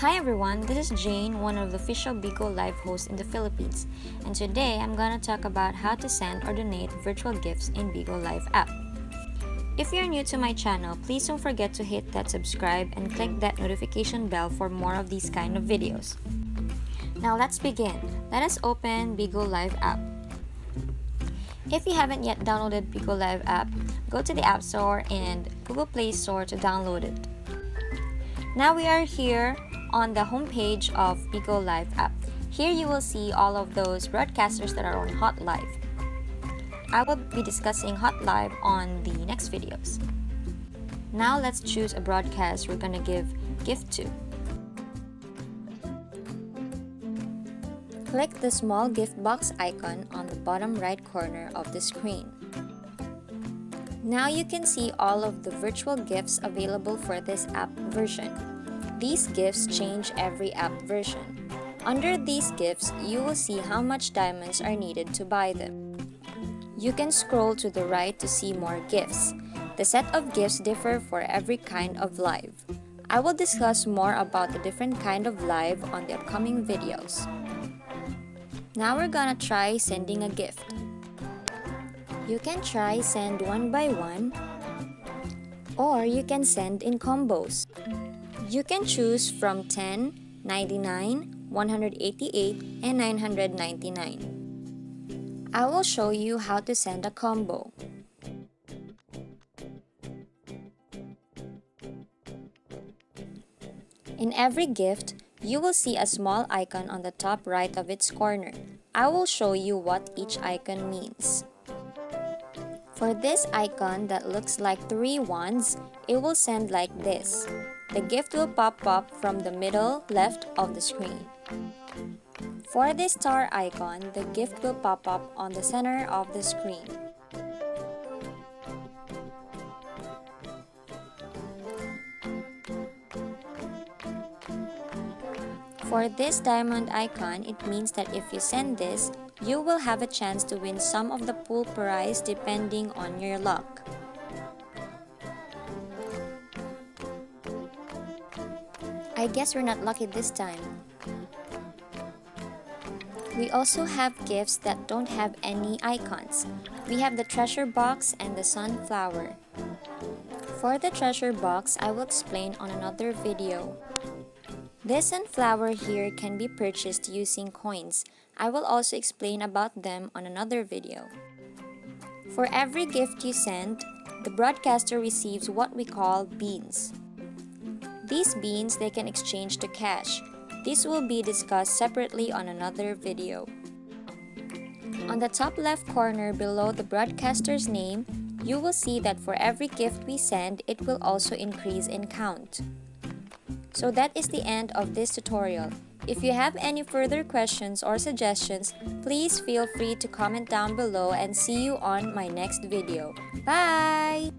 Hi everyone, this is Jane, one of the official Bigo live hosts in the Philippines, and today I'm gonna talk about how to send or donate virtual gifts in Bigo Live app. If you're new to my channel, please don't forget to hit that subscribe and click that notification bell for more of these kind of videos. Now let's begin. Let us open Bigo Live app. If you haven't yet downloaded Bigo Live app, go to the App Store and Google Play Store to download it. Now we are here on the homepage of Bigo Live app. Here you will see all of those broadcasters that are on Hot Live. I will be discussing Hot Live on the next videos. Now let's choose a broadcast we're gonna give gift to. Click the small gift box icon on the bottom right corner of the screen. Now you can see all of the virtual gifts available for this app version. These gifts change every app version. Under these gifts, you will see how much diamonds are needed to buy them. You can scroll to the right to see more gifts. The set of gifts differ for every kind of live. I will discuss more about the different kind of live on the upcoming videos. Now we're gonna try sending a gift. You can try send one by one, or you can send in combos. You can choose from 10, 99, 188, and 999. I will show you how to send a combo. In every gift, you will see a small icon on the top right of its corner. I will show you what each icon means. For this icon that looks like 3 wands, it will send like this. The gift will pop up from the middle left of the screen. For this star icon, the gift will pop up on the center of the screen. For this diamond icon, it means that if you send this, you will have a chance to win some of the pool prize depending on your luck. I guess we're not lucky this time. We also have gifts that don't have any icons. We have the treasure box and the sunflower. For the treasure box, I will explain on another video. This sunflower here can be purchased using coins. I will also explain about them on another video. For every gift you send, the broadcaster receives what we call beans. These beans they can exchange to cash. This will be discussed separately on another video. On the top left corner below the broadcaster's name, you will see that for every gift we send, it will also increase in count. So that is the end of this tutorial. If you have any further questions or suggestions, please feel free to comment down below and see you on my next video. Bye!